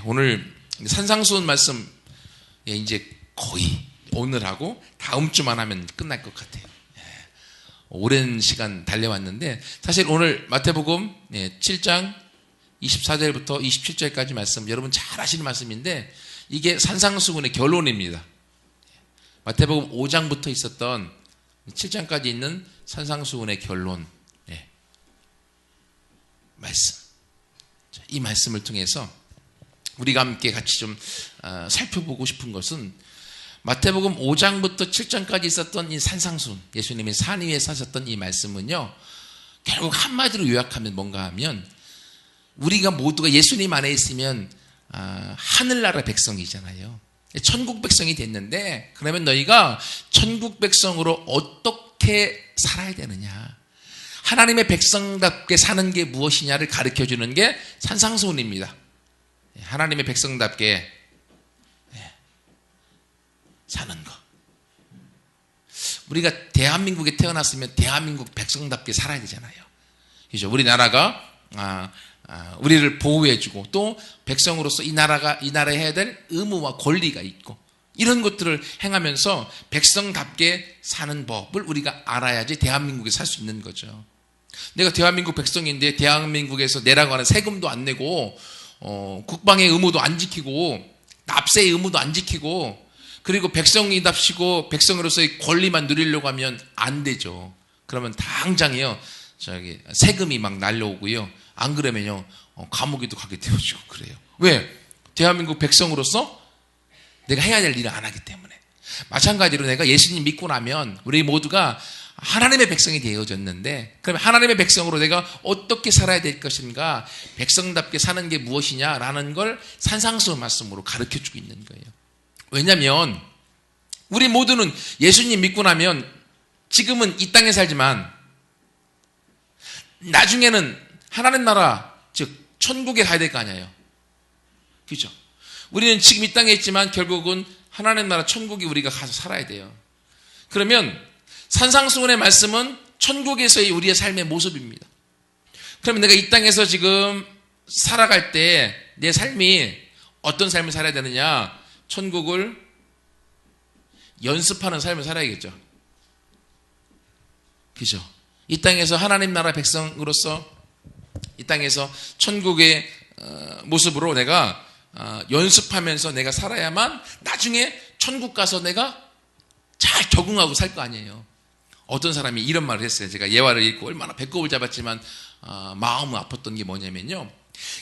오늘 산상수훈 말씀 이제 거의 오늘하고 다음 주만 하면 끝날 것 같아요. 오랜 시간 달려왔는데 사실 오늘 마태복음 7장 24절부터 27절까지 말씀 여러분 잘 아시는 말씀인데 이게 산상수훈의 결론입니다. 마태복음 5장부터 있었던 7장까지 있는 산상수훈의 결론 말씀. 이 말씀을 통해서 우리가 함께 같이 좀 살펴보고 싶은 것은 마태복음 5장부터 7장까지 있었던 이 산상수훈, 예수님이 산 위에 사셨던 이 말씀은요, 결국 한마디로 요약하면 뭔가 하면 우리가 모두가 예수님 안에 있으면 하늘나라 백성이잖아요. 천국 백성이 됐는데 그러면 너희가 천국 백성으로 어떻게 살아야 되느냐, 하나님의 백성답게 사는 게 무엇이냐를 가르쳐주는 게 산상수훈입니다. 하나님의 백성답게 사는 것. 우리가 대한민국에 태어났으면 대한민국 백성답게 살아야 되잖아요. 그죠? 우리나라가 우리를 보호해주고 또 백성으로서 이 나라에 해야 될 의무와 권리가 있고 이런 것들을 행하면서 백성답게 사는 법을 우리가 알아야지 대한민국에 살 수 있는 거죠. 내가 대한민국 백성인데 대한민국에서 내라고 하는 세금도 안 내고 국방의 의무도 안 지키고 납세의 의무도 안 지키고 그리고 백성이답시고 백성으로서의 권리만 누리려고 하면 안 되죠. 그러면 당장이요 세금이 막 날려오고요. 안 그러면요 감옥에도 가게 되어지고 그래요. 왜? 대한민국 백성으로서 내가 해야 될 일을 안 하기 때문에. 마찬가지로 내가 예수님 믿고 나면 우리 모두가 하나님의 백성이 되어졌는데 그러면 하나님의 백성으로 내가 어떻게 살아야 될 것인가, 백성답게 사는 게 무엇이냐라는 걸 산상수훈 말씀으로 가르쳐주고 있는 거예요. 왜냐하면 우리 모두는 예수님 믿고 나면 지금은 이 땅에 살지만 나중에는 하나님 나라 즉 천국에 가야 될 거 아니에요. 그죠? 우리는 지금 이 땅에 있지만 결국은 하나님 나라 천국에 우리가 가서 살아야 돼요. 그러면 산상수훈의 말씀은 천국에서의 우리의 삶의 모습입니다. 그러면 내가 이 땅에서 지금 살아갈 때 내 삶이 어떤 삶을 살아야 되느냐, 천국을 연습하는 삶을 살아야겠죠. 그죠? 이 땅에서 하나님 나라 백성으로서 이 땅에서 천국의 모습으로 내가 연습하면서 내가 살아야만 나중에 천국 가서 내가 잘 적응하고 살 거 아니에요. 어떤 사람이 이런 말을 했어요. 제가 예화를 읽고 얼마나 배꼽을 잡았지만 마음은 아팠던 게 뭐냐면요,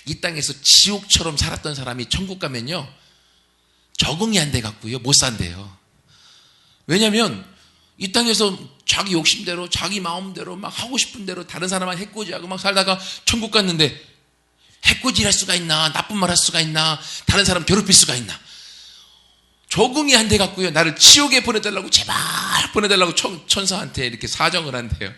이 땅에서 지옥처럼 살았던 사람이 천국 가면요 적응이 안 돼 갖고요 못 산대요. 왜냐하면 이 땅에서 자기 욕심대로 자기 마음대로 막 하고 싶은 대로 다른 사람한테 해코지하고 막 살다가 천국 갔는데 해코지할 수가 있나, 나쁜 말 할 수가 있나, 다른 사람 괴롭힐 수가 있나, 적응이 안 돼 갖고요 나를 지옥에 보내달라고 제발 보내달라고 천사한테 이렇게 사정을 한대요.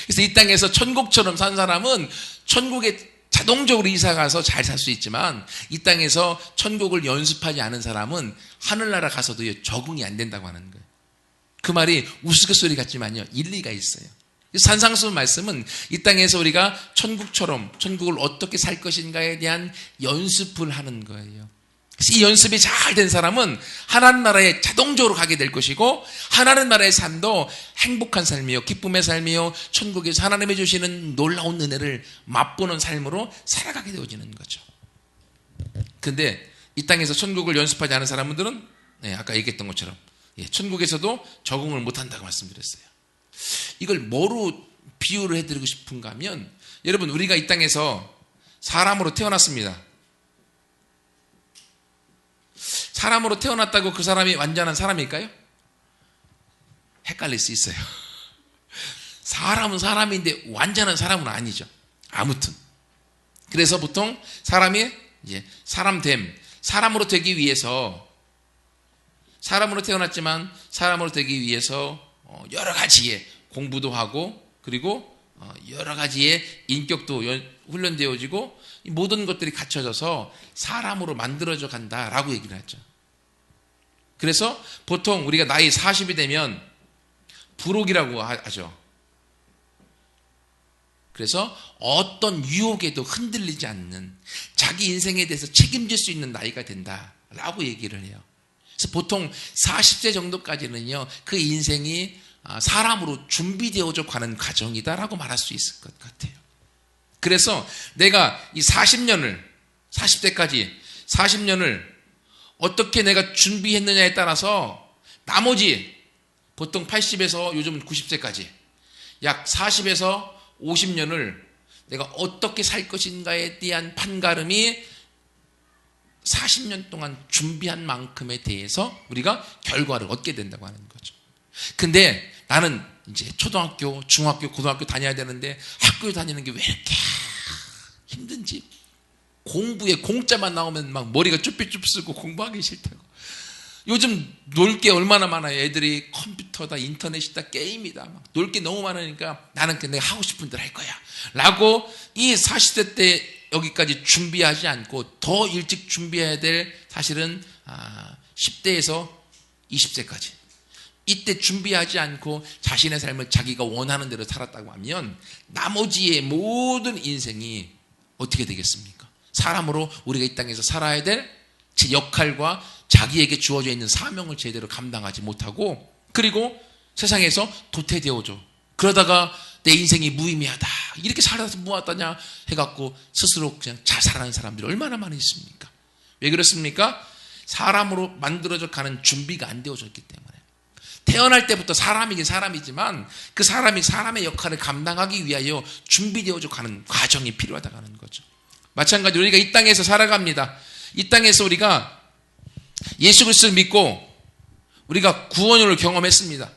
그래서 이 땅에서 천국처럼 산 사람은 천국에 자동적으로 이사가서 잘 살 수 있지만 이 땅에서 천국을 연습하지 않은 사람은 하늘나라 가서도 적응이 안 된다고 하는 거예요. 그 말이 우스갯소리 같지만요 일리가 있어요. 산상수훈 말씀은 이 땅에서 우리가 천국처럼 천국을 어떻게 살 것인가에 대한 연습을 하는 거예요. 그래서 이 연습이 잘 된 사람은 하나님 나라에 자동적으로 가게 될 것이고 하나님 나라의 삶도 행복한 삶이요 기쁨의 삶이요 천국에서 하나님이 주시는 놀라운 은혜를 맛보는 삶으로 살아가게 되어지는 거죠. 근데 이 땅에서 천국을 연습하지 않은 사람들은 아까 얘기했던 것처럼 천국에서도 적응을 못한다고 말씀드렸어요. 이걸 뭐로 비유를 해드리고 싶은가 하면 여러분 우리가 이 땅에서 사람으로 태어났습니다. 사람으로 태어났다고 그 사람이 완전한 사람일까요? 헷갈릴 수 있어요. 사람은 사람인데 완전한 사람은 아니죠. 아무튼 그래서 보통 사람이 이제 사람으로 되기 위해서 사람으로 태어났지만 사람으로 되기 위해서 여러 가지의 공부도 하고 그리고 여러 가지의 인격도 훈련되어지고 모든 것들이 갖춰져서 사람으로 만들어져 간다라고 얘기를 하죠. 그래서 보통 우리가 나이 40이 되면 부록이라고 하죠. 그래서 어떤 유혹에도 흔들리지 않는 자기 인생에 대해서 책임질 수 있는 나이가 된다라고 얘기를 해요. 그래서 보통 40세 정도까지는요, 그 인생이 사람으로 준비되어져 가는 과정이다라고 말할 수 있을 것 같아요. 그래서 내가 이 40세까지 40년을 어떻게 내가 준비했느냐에 따라서 나머지 보통 80에서 요즘은 90세까지 약 40에서 50년을 내가 어떻게 살 것인가에 대한 판가름이 40년 동안 준비한 만큼에 대해서 우리가 결과를 얻게 된다고 하는 거죠. 근데 나는 이제 초등학교, 중학교, 고등학교 다녀야 되는데 학교 다니는 게 왜 이렇게 힘든지, 공부에 공짜만 나오면 막 머리가 쭈삐쭈삐 쓰고 공부하기 싫다고. 요즘 놀 게 얼마나 많아요. 애들이 컴퓨터다, 인터넷이다, 게임이다. 막 놀 게 너무 많으니까 나는 내가 하고 싶은 대로 할 거야 라고 이 40세 때 여기까지 준비하지 않고 더 일찍 준비해야 될 사실은 10대에서 20세까지 이때 준비하지 않고 자신의 삶을 자기가 원하는 대로 살았다고 하면 나머지의 모든 인생이 어떻게 되겠습니까? 사람으로 우리가 이 땅에서 살아야 될 제 역할과 자기에게 주어져 있는 사명을 제대로 감당하지 못하고, 그리고 세상에서 도태되어져. 그러다가 내 인생이 무의미하다, 이렇게 살아서 무엇하냐 해갖고 스스로 그냥 자살하는 사람들이 얼마나 많이 있습니까? 왜 그렇습니까? 사람으로 만들어져 가는 준비가 안 되어져 있기 때문에. 태어날 때부터 사람이긴 사람이지만 그 사람이 사람의 역할을 감당하기 위하여 준비되어져 가는 과정이 필요하다고 하는 거죠. 마찬가지로 우리가 이 땅에서 살아갑니다. 이 땅에서 우리가 예수 그리스도를 믿고 우리가 구원을 경험했습니다.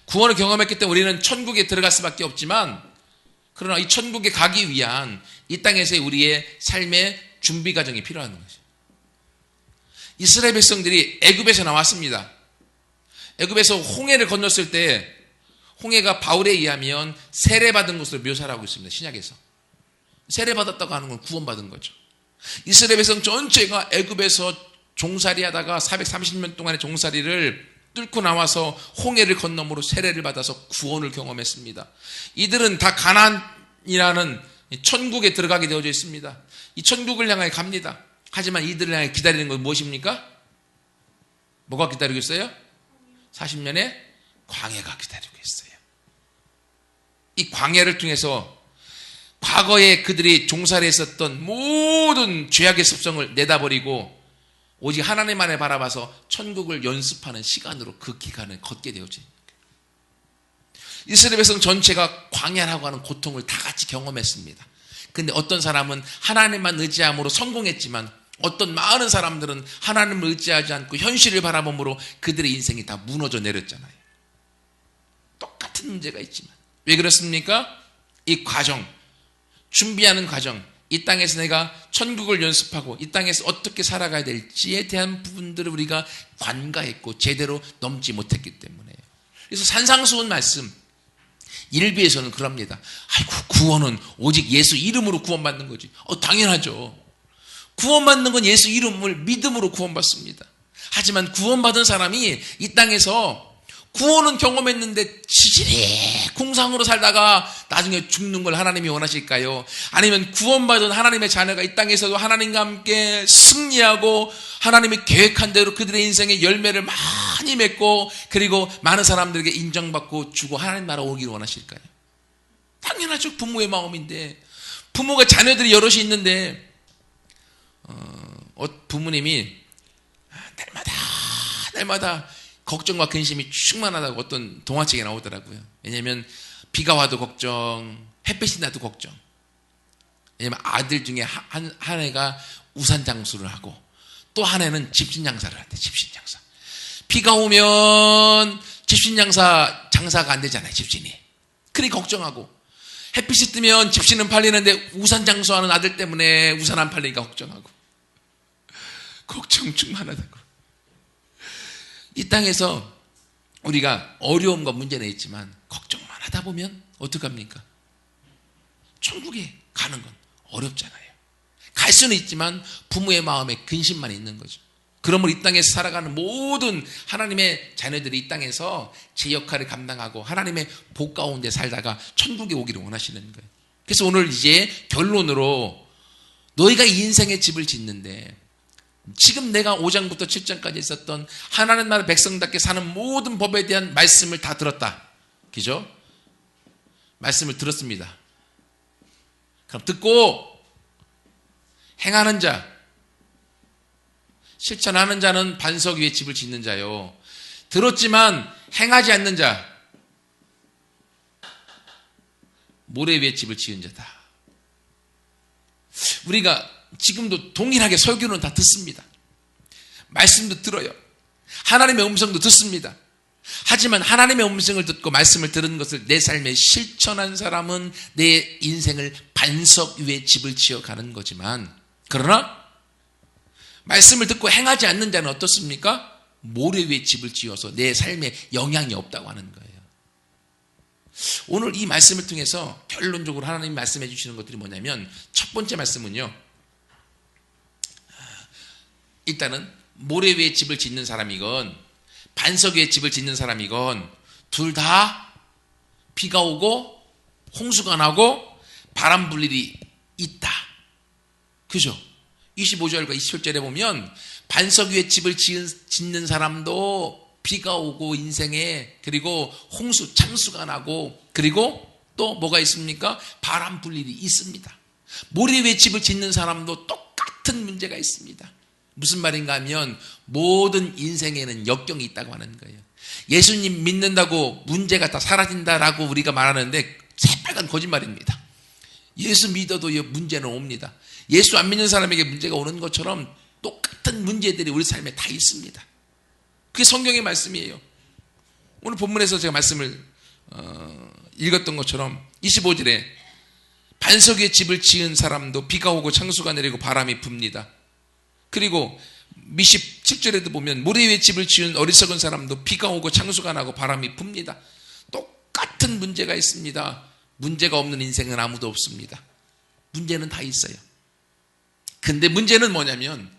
구원을 경험했기 때문에 우리는 천국에 들어갈 수밖에 없지만, 그러나 이 천국에 가기 위한 이 땅에서의 우리의 삶의 준비 과정이 필요한 것이죠. 이스라엘 백성들이 애굽에서 나왔습니다. 애굽에서 홍해를 건넜을 때 홍해가 바울에 의하면 세례받은 것으로 묘사를 하고 있습니다. 신약에서. 세례받았다고 하는 건 구원받은 거죠. 이스라엘 백성 전체가 애굽에서 종살이 하다가 430년 동안의 종살이를 뚫고 나와서 홍해를 건너므로 세례를 받아서 구원을 경험했습니다. 이들은 다 가나안이라는 천국에 들어가게 되어져 있습니다. 이 천국을 향해 갑니다. 하지만 이들을 향해 기다리는 건 무엇입니까? 뭐가 기다리고 있어요? 40년의 광야가 기다리고 있어요. 이 광야를 통해서 과거에 그들이 종살이 했었던 모든 죄악의 습성을 내다버리고 오직 하나님만을 바라봐서 천국을 연습하는 시간으로 그 기간을 걷게 되어집니다. 이스라엘 백성 전체가 광야라고 하는 고통을 다 같이 경험했습니다. 근데 어떤 사람은 하나님만 의지함으로 성공했지만 어떤 많은 사람들은 하나님을 의지하지 않고 현실을 바라봄으로 그들의 인생이 다 무너져 내렸잖아요. 똑같은 문제가 있지만 왜 그렇습니까? 이 과정, 준비하는 과정, 이 땅에서 내가 천국을 연습하고 이 땅에서 어떻게 살아가야 될지에 대한 부분들을 우리가 관가했고 제대로 넘지 못했기 때문에. 그래서 산상수훈 말씀 일비에서는 그럽니다. 아이고, 구원은 오직 예수 이름으로 구원받는 거지. 당연하죠. 구원받는 건 예수 이름을 믿음으로 구원받습니다. 하지만 구원받은 사람이 이 땅에서 구원은 경험했는데 지질이 궁상으로 살다가 나중에 죽는 걸 하나님이 원하실까요? 아니면 구원받은 하나님의 자녀가 이 땅에서도 하나님과 함께 승리하고 하나님이 계획한 대로 그들의 인생의 열매를 많이 맺고 그리고 많은 사람들에게 인정받고 주고 하나님 나라 오기를 원하실까요? 당연하죠. 부모의 마음인데. 부모가 자녀들이 여럿이 있는데 부모님이 날마다 걱정과 근심이 충만하다고 어떤 동화책에 나오더라고요. 왜냐하면 비가 와도 걱정, 햇빛이 나도 걱정. 왜냐하면 아들 중에 한 애가 우산 장수를 하고 또 한 애는 집신 장사를 한대. 집신 장사. 비가 오면 집신 장사가 안 되잖아요. 집신이. 그리 걱정하고 햇빛이 뜨면 집신은 팔리는데 우산 장수하는 아들 때문에 우산 안 팔리니까 걱정하고 걱정 충만하다고. 이 땅에서 우리가 어려움과 문제는 있지만 걱정만 하다 보면 어떡합니까? 천국에 가는 건 어렵잖아요. 갈 수는 있지만 부모의 마음에 근심만 있는 거죠. 그러므로 이 땅에서 살아가는 모든 하나님의 자녀들이 이 땅에서 제 역할을 감당하고 하나님의 복 가운데 살다가 천국에 오기를 원하시는 거예요. 그래서 오늘 이제 결론으로 너희가 이 인생의 집을 짓는데 지금 내가 5장부터 7장까지 있었던 하나님 나라 백성답게 사는 모든 법에 대한 말씀을 다 들었다. 그죠? 말씀을 들었습니다. 그럼 듣고 행하는 자, 실천하는 자는 반석 위에 집을 짓는 자요. 들었지만 행하지 않는 자, 모래 위에 집을 지은 자다. 우리가 지금도 동일하게 설교는 다 듣습니다. 말씀도 들어요. 하나님의 음성도 듣습니다. 하지만 하나님의 음성을 듣고 말씀을 들은 것을 내 삶에 실천한 사람은 내 인생을 반석 위에 집을 지어가는 거지만, 그러나 말씀을 듣고 행하지 않는 자는 어떻습니까? 모래 위에 집을 지어서 내 삶에 영향이 없다고 하는 거예요. 오늘 이 말씀을 통해서 결론적으로 하나님이 말씀해 주시는 것들이 뭐냐면, 첫 번째 말씀은요, 일단은 모래 위에 집을 짓는 사람이건 반석 위에 집을 짓는 사람이건 둘 다 비가 오고 홍수가 나고 바람 불 일이 있다. 그죠? 25절과 27절에 보면 반석 위에 집을 짓는 사람도 비가 오고 인생에, 그리고 홍수 참수가 나고, 그리고 또 뭐가 있습니까? 바람 불 일이 있습니다. 모래 위에 집을 짓는 사람도 똑같은 문제가 있습니다. 무슨 말인가 하면 모든 인생에는 역경이 있다고 하는 거예요. 예수님 믿는다고 문제가 다 사라진다라고 우리가 말하는데 새빨간 거짓말입니다. 예수 믿어도 문제는 옵니다. 예수 안 믿는 사람에게 문제가 오는 것처럼 똑같은 문제들이 우리 삶에 다 있습니다. 그게 성경의 말씀이에요. 오늘 본문에서 제가 말씀을 읽었던 것처럼 25절에 반석 위에 집을 지은 사람도 비가 오고 창수가 내리고 바람이 붑니다. 그리고 27절에도 보면 모래 위에 집을 지은 어리석은 사람도 비가 오고 창수가 나고 바람이 붑니다. 똑같은 문제가 있습니다. 문제가 없는 인생은 아무도 없습니다. 문제는 다 있어요. 근데 문제는 뭐냐면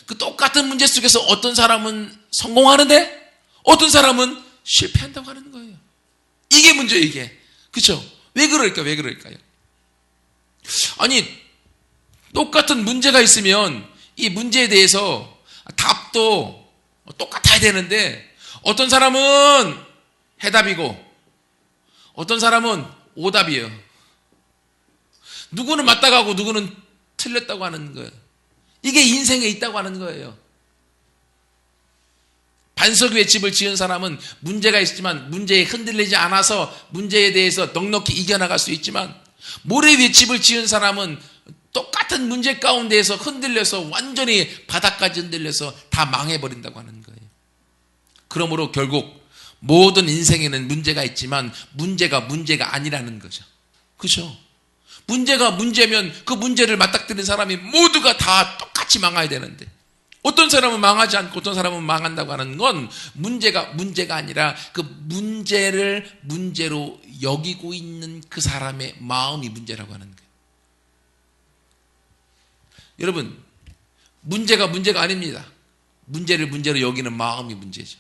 그 똑같은 문제 속에서 어떤 사람은 성공하는데 어떤 사람은 실패한다고 하는 거예요. 이게 문제예요, 이게. 그렇죠? 왜 그럴까요? 아니, 똑같은 문제가 있으면 이 문제에 대해서 답도 똑같아야 되는데 어떤 사람은 해답이고 어떤 사람은 오답이에요. 누구는 맞다고 하고 누구는 틀렸다고 하는 거예요. 이게 인생에 있다고 하는 거예요. 반석 위에 집을 지은 사람은 문제가 있지만 문제에 흔들리지 않아서 문제에 대해서 넉넉히 이겨나갈 수 있지만, 모래 위에 집을 지은 사람은 똑같은 문제 가운데에서 흔들려서 완전히 바닥까지 흔들려서 다 망해버린다고 하는 거예요. 그러므로 결국 모든 인생에는 문제가 있지만 문제가 아니라는 거죠. 그렇죠? 문제가 문제면 그 문제를 맞닥뜨린 사람이 모두가 다 똑같이 망해야 되는데, 어떤 사람은 망하지 않고 어떤 사람은 망한다고 하는 건 문제가 아니라 그 문제를 문제로 여기고 있는 그 사람의 마음이 문제라고 하는 거예요. 여러분, 문제가 아닙니다. 문제를 문제로 여기는 마음이 문제죠.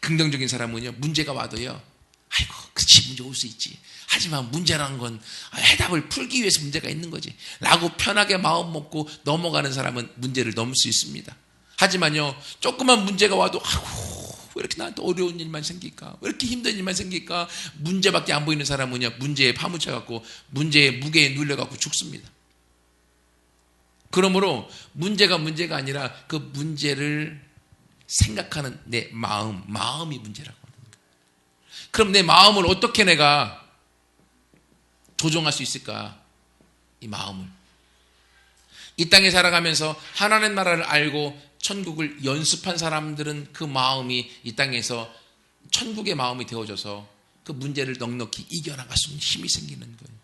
긍정적인 사람은요, 문제가 와도요, 아이고, 그치, 문제 올 수 있지. 하지만 문제라는 건 해답을 풀기 위해서 문제가 있는 거지 라고 편하게 마음 먹고 넘어가는 사람은 문제를 넘을 수 있습니다. 하지만요, 조그만 문제가 와도 아이고, 왜 이렇게 나한테 어려운 일만 생길까? 왜 이렇게 힘든 일만 생길까? 문제밖에 안 보이는 사람은요, 문제에 파묻혀갖고 문제의 무게에 눌려갖고 죽습니다. 그러므로 문제가 아니라 그 문제를 생각하는 내 마음이 문제라고 하는 거예요. 그럼 내 마음을 어떻게 내가 조종할 수 있을까? 이 마음을. 이 땅에 살아가면서 하나님 나라를 알고 천국을 연습한 사람들은 그 마음이 이 땅에서 천국의 마음이 되어져서 그 문제를 넉넉히 이겨나갈 수 있는 힘이 생기는 거예요.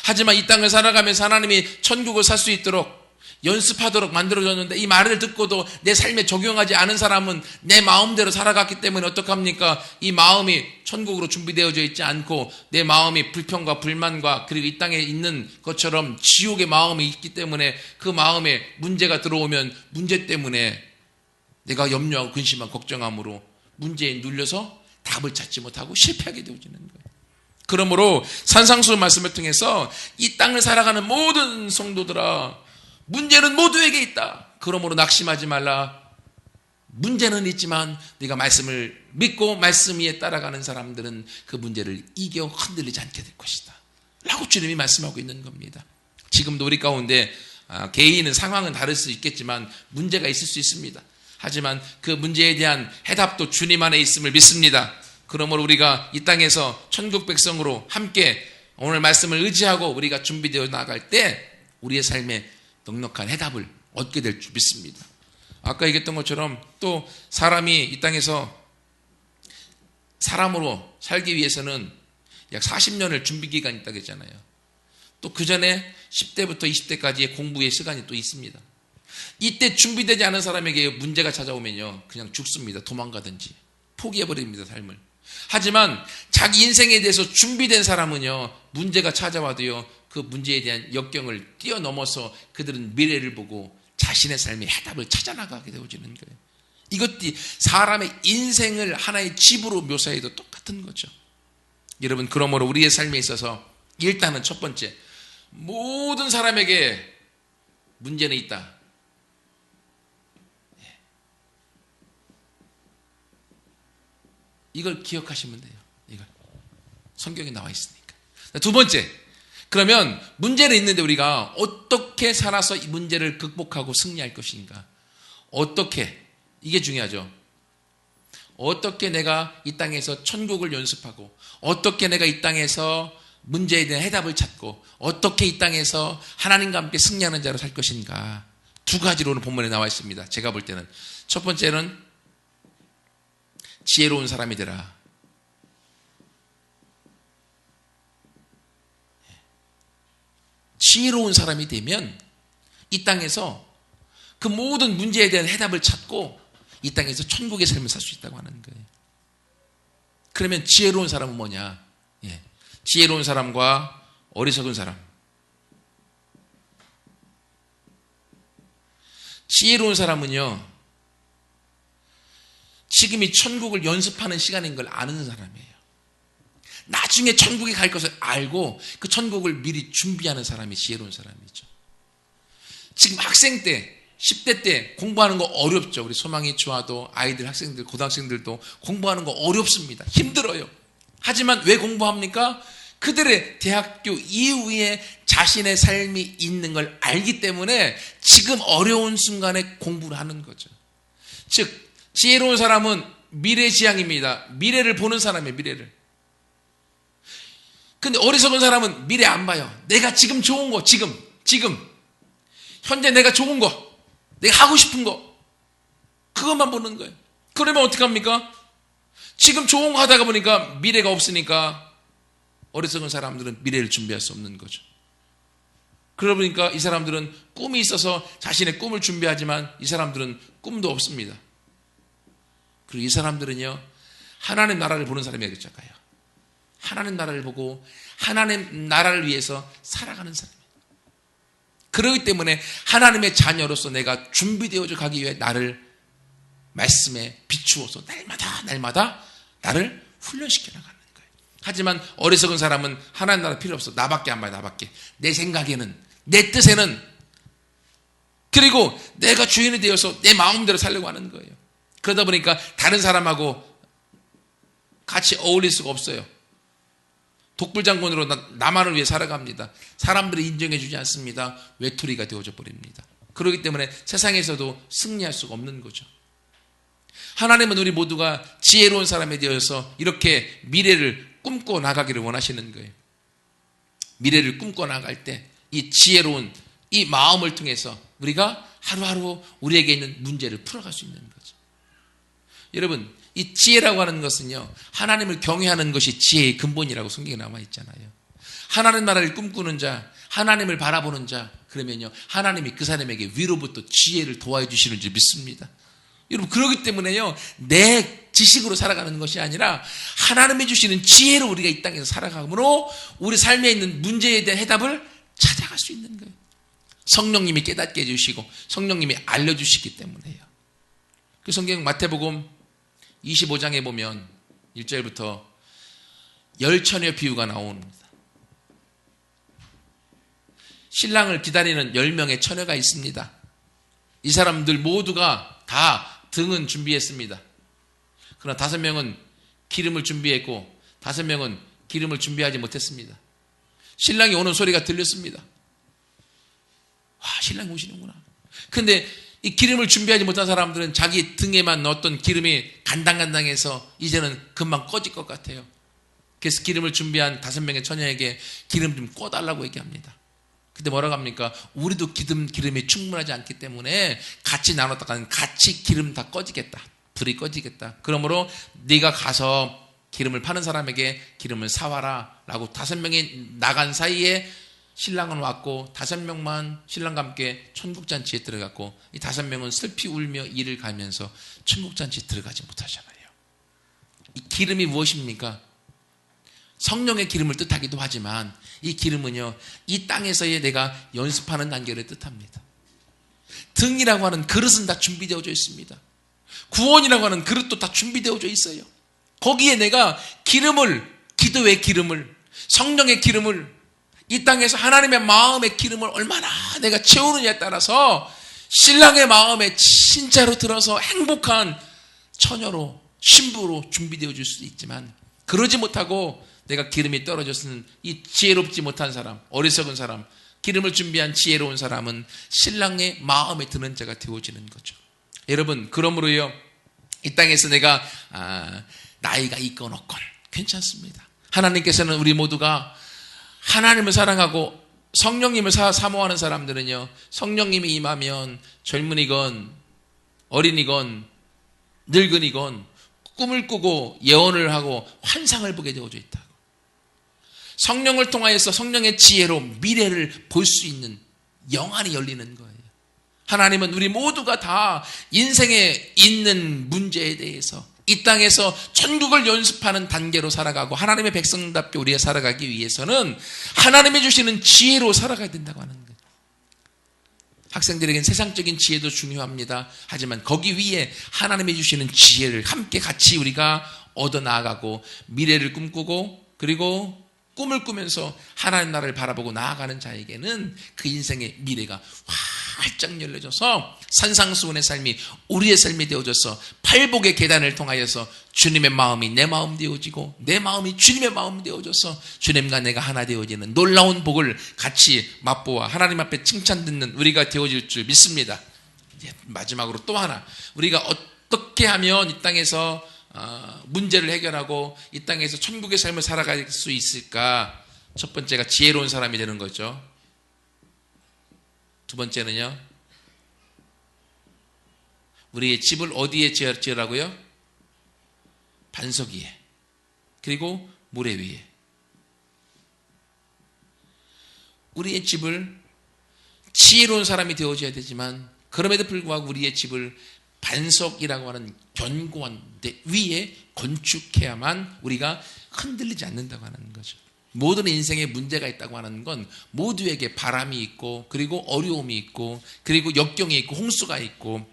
하지만 이 땅을 살아가면서 하나님이 천국을 살 수 있도록 연습하도록 만들어졌는데 이 말을 듣고도 내 삶에 적용하지 않은 사람은 내 마음대로 살아갔기 때문에 어떡합니까? 이 마음이 천국으로 준비되어져 있지 않고 내 마음이 불평과 불만과 그리고 이 땅에 있는 것처럼 지옥의 마음이 있기 때문에 그 마음에 문제가 들어오면 문제 때문에 내가 염려하고 근심하고 걱정함으로 문제에 눌려서 답을 찾지 못하고 실패하게 되어지는 거예요. 그러므로 산상수 말씀을 통해서 이 땅을 살아가는 모든 성도들아, 문제는 모두에게 있다. 그러므로 낙심하지 말라. 문제는 있지만 네가 말씀을 믿고 말씀 위에 따라가는 사람들은 그 문제를 이겨 흔들리지 않게 될 것이다 라고 주님이 말씀하고 있는 겁니다. 지금도 우리 가운데 개인은 상황은 다를 수 있겠지만 문제가 있을 수 있습니다. 하지만 그 문제에 대한 해답도 주님 안에 있음을 믿습니다. 그러므로 우리가 이 땅에서 천국 백성으로 함께 오늘 말씀을 의지하고 우리가 준비되어 나갈 때 우리의 삶에 넉넉한 해답을 얻게 될 줄 믿습니다. 아까 얘기했던 것처럼 또 사람이 이 땅에서 사람으로 살기 위해서는 약 40년을 준비기간이 있다고 했잖아요. 또 그 전에 10대부터 20대까지의 공부의 시간이 또 있습니다. 이때 준비되지 않은 사람에게 문제가 찾아오면요, 그냥 죽습니다. 도망가든지 포기해버립니다, 삶을. 하지만 자기 인생에 대해서 준비된 사람은요, 문제가 찾아와도요, 그 문제에 대한 역경을 뛰어넘어서 그들은 미래를 보고 자신의 삶의 해답을 찾아나가게 되어지는 거예요. 이것이 사람의 인생을 하나의 집으로 묘사해도 똑같은 거죠. 여러분, 그러므로 우리의 삶에 있어서 일단은 첫 번째, 모든 사람에게 문제는 있다. 이걸 기억하시면 돼요. 이걸 성경에 나와 있으니까. 두 번째, 그러면 문제는 있는데 우리가 어떻게 살아서 이 문제를 극복하고 승리할 것인가? 어떻게? 이게 중요하죠. 어떻게 내가 이 땅에서 천국을 연습하고, 어떻게 내가 이 땅에서 문제에 대한 해답을 찾고, 어떻게 이 땅에서 하나님과 함께 승리하는 자로 살 것인가? 두 가지로는 본문에 나와 있습니다. 제가 볼 때는 첫 번째는 지혜로운 사람이 되라. 지혜로운 사람이 되면 이 땅에서 그 모든 문제에 대한 해답을 찾고 이 땅에서 천국의 삶을 살 수 있다고 하는 거예요. 그러면 지혜로운 사람은 뭐냐? 지혜로운 사람과 어리석은 사람. 지혜로운 사람은요, 지금이 천국을 연습하는 시간인 걸 아는 사람이에요. 나중에 천국에 갈 것을 알고 그 천국을 미리 준비하는 사람이 지혜로운 사람이죠. 지금 학생 때, 10대 때 공부하는 거 어렵죠. 우리 소망이 좋아도 아이들, 학생들, 고등학생들도 공부하는 거 어렵습니다. 힘들어요. 하지만 왜 공부합니까? 그들의 대학교 이후에 자신의 삶이 있는 걸 알기 때문에 지금 어려운 순간에 공부를 하는 거죠. 즉, 지혜로운 사람은 미래지향입니다. 미래를 보는 사람이에요, 미래를. 근데 어리석은 사람은 미래 안 봐요. 내가 지금 좋은 거, 지금. 현재 내가 좋은 거, 내가 하고 싶은 거, 그것만 보는 거예요. 그러면 어떡합니까? 지금 좋은 거 하다가 보니까 미래가 없으니까 어리석은 사람들은 미래를 준비할 수 없는 거죠. 그러다 보니까 이 사람들은 꿈이 있어서 자신의 꿈을 준비하지만 이 사람들은 꿈도 없습니다. 그리고 이 사람들은요, 하나님 나라를 보는 사람이에요. 하나님 나라를 보고 하나님 나라를 위해서 살아가는 사람이에요. 그렇기 때문에 하나님의 자녀로서 내가 준비되어져 가기 위해 나를 말씀에 비추어서 날마다 나를 훈련시켜 나가는 거예요. 하지만 어리석은 사람은 하나님 나라 필요 없어. 나밖에 안 봐요. 나밖에. 내 생각에는, 내 뜻에는, 그리고 내가 주인이 되어서 내 마음대로 살려고 하는 거예요. 그러다 보니까 다른 사람하고 같이 어울릴 수가 없어요. 독불장군으로 나만을 위해 살아갑니다. 사람들이 인정해 주지 않습니다. 외톨이가 되어져 버립니다. 그렇기 때문에 세상에서도 승리할 수가 없는 거죠. 하나님은 우리 모두가 지혜로운 사람에 대해서 이렇게 미래를 꿈꿔 나가기를 원하시는 거예요. 미래를 꿈꿔 나갈 때 이 지혜로운 이 마음을 통해서 우리가 하루하루 우리에게 있는 문제를 풀어갈 수 있는 거죠. 여러분, 이 지혜라고 하는 것은요, 하나님을 경외하는 것이 지혜의 근본이라고 성경에 나와 있잖아요. 하나님 나라를 꿈꾸는 자, 하나님을 바라보는 자, 그러면요, 하나님이 그 사람에게 위로부터 지혜를 도와해 주시는 줄 믿습니다. 여러분, 그렇기 때문에요, 내 지식으로 살아가는 것이 아니라 하나님이 주시는 지혜로 우리가 이 땅에서 살아가므로 우리 삶에 있는 문제에 대한 해답을 찾아갈 수 있는 거예요. 성령님이 깨닫게 해주시고 성령님이 알려주시기 때문에요. 그 성경 마태복음 25장에 보면 1절부터 10처녀 비유가 나옵니다. 신랑을 기다리는 10명의 처녀가 있습니다. 이 사람들 모두가 다 등은 준비했습니다. 그러나 5명은 기름을 준비했고 5명은 기름을 준비하지 못했습니다. 신랑이 오는 소리가 들렸습니다. 와, 신랑이 오시는구나. 근데 이 기름을 준비하지 못한 사람들은 자기 등에만 넣었던 기름이 간당간당해서 이제는 금방 꺼질 것 같아요. 그래서 기름을 준비한 5명의 처녀에게 기름 좀 꺼달라고 얘기합니다. 근데 뭐라고 합니까? 우리도 기름이 충분하지 않기 때문에 같이 나눴다가는 같이 기름 다 꺼지겠다. 불이 꺼지겠다. 그러므로 네가 가서 기름을 파는 사람에게 기름을 사와라 라고 5명이 나간 사이에 신랑은 왔고 5명만 신랑과 함께 천국잔치에 들어갔고 이 5명은 슬피 울며 이를 가면서 천국잔치에 들어가지 못하잖아요. 이 기름이 무엇입니까? 성령의 기름을 뜻하기도 하지만 이 기름은요, 이 땅에서의 내가 연습하는 단계를 뜻합니다. 등이라고 하는 그릇은 다 준비되어져 있습니다. 구원이라고 하는 그릇도 다 준비되어져 있어요. 거기에 내가 기름을, 기도의 기름을, 성령의 기름을, 이 땅에서 하나님의 마음의 기름을 얼마나 내가 채우느냐에 따라서 신랑의 마음에 진짜로 들어서 행복한 처녀로, 신부로 준비되어질 수도 있지만 그러지 못하고 내가 기름이 떨어졌으면 이 지혜롭지 못한 사람, 어리석은 사람, 기름을 준비한 지혜로운 사람은 신랑의 마음에 드는 자가 되어지는 거죠. 여러분, 그러므로요, 이 땅에서 내가 나이가 있건 없건 괜찮습니다. 하나님께서는 우리 모두가 하나님을 사랑하고 성령님을 사모하는 사람들은요, 성령님이 임하면 젊은이건 어린이건 늙은이건 꿈을 꾸고 예언을 하고 환상을 보게 되어져 있다고. 성령을 통하여서 성령의 지혜로 미래를 볼 수 있는 영안이 열리는 거예요. 하나님은 우리 모두가 다 인생에 있는 문제에 대해서 이 땅에서 천국을 연습하는 단계로 살아가고 하나님의 백성답게 우리가 살아가기 위해서는 하나님이 주시는 지혜로 살아가야 된다고 하는 거예요. 학생들에겐 세상적인 지혜도 중요합니다. 하지만 거기 위에 하나님이 주시는 지혜를 함께 같이 우리가 얻어 나아가고 미래를 꿈꾸고 그리고 꿈을 꾸면서 하나님 나라를 바라보고 나아가는 자에게는 그 인생의 미래가 활짝 열려져서 산상수훈의 삶이 우리의 삶이 되어져서 팔복의 계단을 통하여서 주님의 마음이 내 마음 되어지고 내 마음이 주님의 마음 되어져서 주님과 내가 하나 되어지는 놀라운 복을 같이 맛보아 하나님 앞에 칭찬 듣는 우리가 되어질 줄 믿습니다. 이제 마지막으로 또 하나, 우리가 어떻게 하면 이 땅에서 문제를 해결하고 이 땅에서 천국의 삶을 살아갈 수 있을까? 첫 번째가 지혜로운 사람이 되는 거죠. 두 번째는요, 우리의 집을 어디에 지으라고요? 반석 위에, 그리고 모래 위에. 우리의 집을 지혜로운 사람이 되어줘야 되지만 그럼에도 불구하고 우리의 집을 반석이라고 하는 견고한 데 위에 건축해야만 우리가 흔들리지 않는다고 하는 거죠. 모든 인생에 문제가 있다고 하는 건 모두에게 바람이 있고 그리고 어려움이 있고 그리고 역경이 있고 홍수가 있고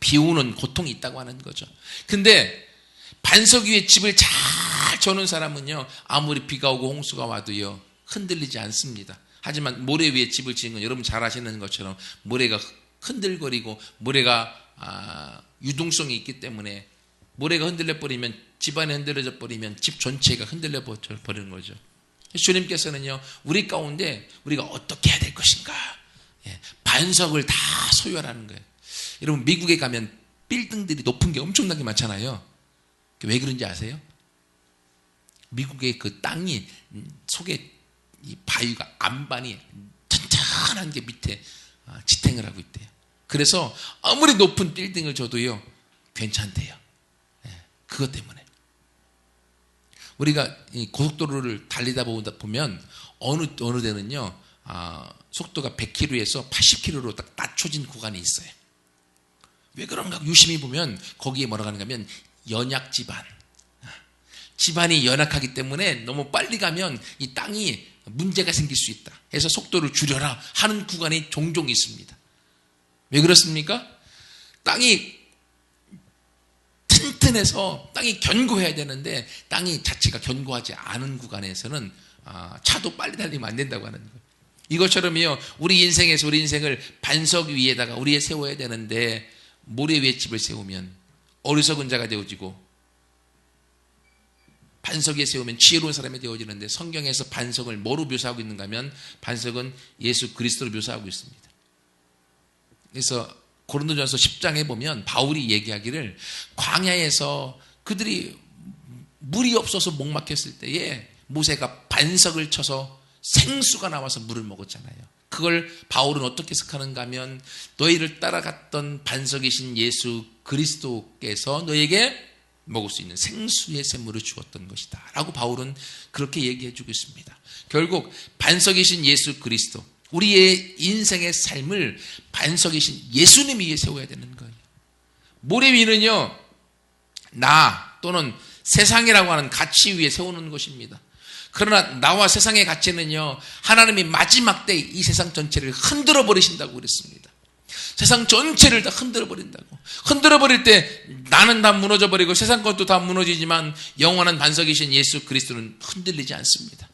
비 오는 고통이 있다고 하는 거죠. 근데 반석 위에 집을 잘 저는 사람은요, 아무리 비가 오고 홍수가 와도요 흔들리지 않습니다. 하지만 모래 위에 집을 지은 건 여러분 잘 아시는 것처럼 모래가 흔들거리고 모래가 유동성이 있기 때문에 모래가 흔들려 버리면, 집안이 흔들려져 버리면 집 전체가 흔들려 버리는 거죠. 주님께서는요, 우리 가운데 우리가 어떻게 해야 될 것인가, 반석을 다 소유하라는 거예요. 여러분, 미국에 가면 빌딩들이 높은 게 엄청나게 많잖아요. 왜 그런지 아세요? 미국의 그 땅이 속에 이 바위가 안반이 튼튼한 게 밑에 지탱을 하고 있대요. 그래서 아무리 높은 빌딩을 줘도요 괜찮대요. 그것 때문에 우리가 이 고속도로를 달리다 보면 어느 데는요 속도가 100km에서 80km로 딱 낮춰진 구간이 있어요. 왜 그런가 유심히 보면 거기에 뭐라고 하는가 하면 연약 집안이 연약하기 때문에 너무 빨리 가면 이 땅이 문제가 생길 수 있다 해서 속도를 줄여라 하는 구간이 종종 있습니다. 왜 그렇습니까? 땅이 튼튼해서 땅이 견고해야 되는데 땅이 자체가 견고하지 않은 구간에서는 차도 빨리 달리면 안 된다고 하는 거예요. 이것처럼요, 우리 인생에서 우리 인생을 반석 위에다가 우리에 세워야 되는데 모래 위에 집을 세우면 어리석은 자가 되어지고 반석 위에 세우면 지혜로운 사람이 되어지는데, 성경에서 반석을 뭐로 묘사하고 있는가 하면 반석은 예수 그리스도로 묘사하고 있습니다. 그래서 고린도전서 10장에 보면 바울이 얘기하기를, 광야에서 그들이 물이 없어서 목막혔을 때에 모세가 반석을 쳐서 생수가 나와서 물을 먹었잖아요. 그걸 바울은 어떻게 해석하는가 하면, 너희를 따라갔던 반석이신 예수 그리스도께서 너에게 먹을 수 있는 생수의 샘물을 주었던 것이다 라고 바울은 그렇게 얘기해 주고 있습니다. 결국 반석이신 예수 그리스도, 우리의 인생의 삶을 반석이신 예수님 위에 세워야 되는 거예요. 모래 위는요, 나 또는 세상이라고 하는 가치 위에 세우는 것입니다. 그러나 나와 세상의 가치는요, 하나님이 마지막 때 이 세상 전체를 흔들어 버리신다고 그랬습니다. 세상 전체를 다 흔들어 버린다고. 흔들어 버릴 때 나는 다 무너져 버리고 세상 것도 다 무너지지만 영원한 반석이신 예수 그리스도는 흔들리지 않습니다.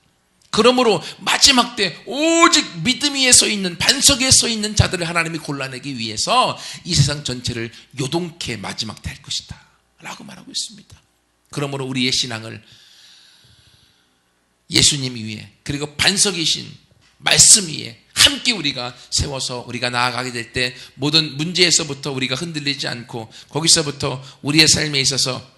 그러므로 마지막 때 오직 믿음 위에 서 있는, 반석 위에 서 있는 자들을 하나님이 골라내기 위해서 이 세상 전체를 요동케 마지막 때 할 것이다 라고 말하고 있습니다. 그러므로 우리의 신앙을 예수님 위에, 그리고 반석이신 말씀 위에 함께 우리가 세워서 우리가 나아가게 될 때 모든 문제에서부터 우리가 흔들리지 않고, 거기서부터 우리의 삶에 있어서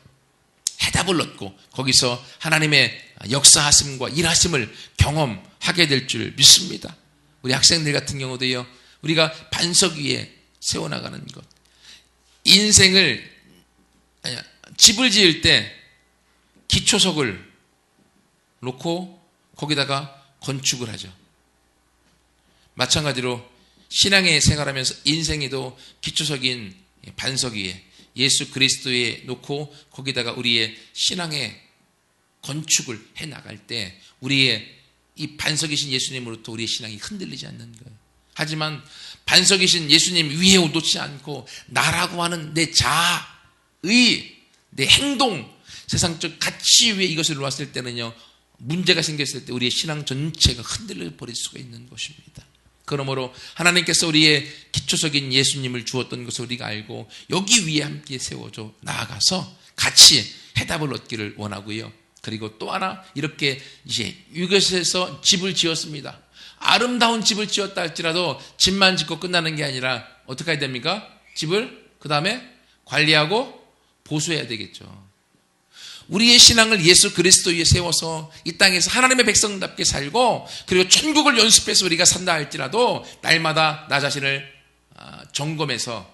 해답을 얻고 거기서 하나님의 역사하심과 일하심을 경험하게 될 줄 믿습니다. 우리 학생들 같은 경우도요, 우리가 반석 위에 세워나가는 것, 집을 지을 때 기초석을 놓고 거기다가 건축을 하죠. 마찬가지로 신앙의 생활하면서 인생에도 기초석인 반석 위에 예수 그리스도에 놓고 거기다가 우리의 신앙의 건축을 해나갈 때 우리의 이 반석이신 예수님으로부터 우리의 신앙이 흔들리지 않는 거예요. 하지만 반석이신 예수님 위에 놓지 않고 나라고 하는 내 자의, 내 행동, 세상적 가치 위에 이것을 놓았을 때는요, 문제가 생겼을 때 우리의 신앙 전체가 흔들려 버릴 수가 있는 것입니다. 그러므로 하나님께서 우리의 기초석인 예수님을 주었던 것을 우리가 알고 여기 위에 함께 세워져 나아가서 같이 해답을 얻기를 원하고요. 그리고 또 하나, 이렇게 이제 이것에서 집을 지었습니다. 아름다운 집을 지었다 할지라도 집만 짓고 끝나는 게 아니라 어떻게 해야 됩니까? 집을 그 다음에 관리하고 보수해야 되겠죠. 우리의 신앙을 예수 그리스도 위에 세워서 이 땅에서 하나님의 백성답게 살고, 그리고 천국을 연습해서 우리가 산다 할지라도 날마다 나 자신을 점검해서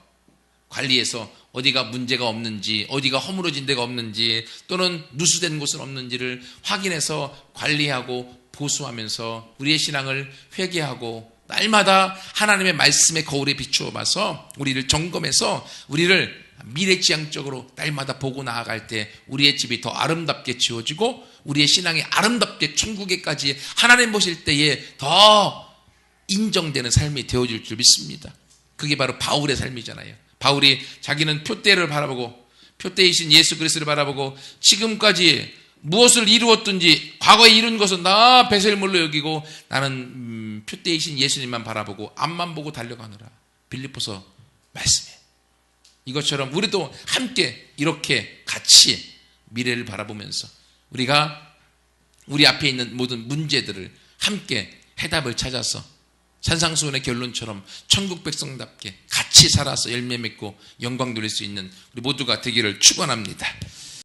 관리해서 어디가 문제가 없는지, 어디가 허물어진 데가 없는지, 또는 누수된 곳은 없는지를 확인해서 관리하고 보수하면서 우리의 신앙을 회개하고 날마다 하나님의 말씀의 거울에 비추어 봐서 우리를 점검해서 우리를 미래지향적으로 날마다 보고 나아갈 때 우리의 집이 더 아름답게 지어지고 우리의 신앙이 아름답게 천국에까지 하나님 보실 때에 더 인정되는 삶이 되어질 줄 믿습니다. 그게 바로 바울의 삶이잖아요. 바울이 자기는 표대를 바라보고, 표대이신 예수 그리스도를 바라보고 지금까지 무엇을 이루었든지 과거에 이룬 것은 다 배설물로 여기고 나는 표대이신 예수님만 바라보고 앞만 보고 달려가느라. 빌립보서 말씀에 이것처럼 우리도 함께 이렇게 같이 미래를 바라보면서 우리가 우리 앞에 있는 모든 문제들을 함께 해답을 찾아서 산상수훈의 결론처럼 천국 백성답게 같이 살아서 열매 맺고 영광 누릴 수 있는 우리 모두가 되기를 축원합니다.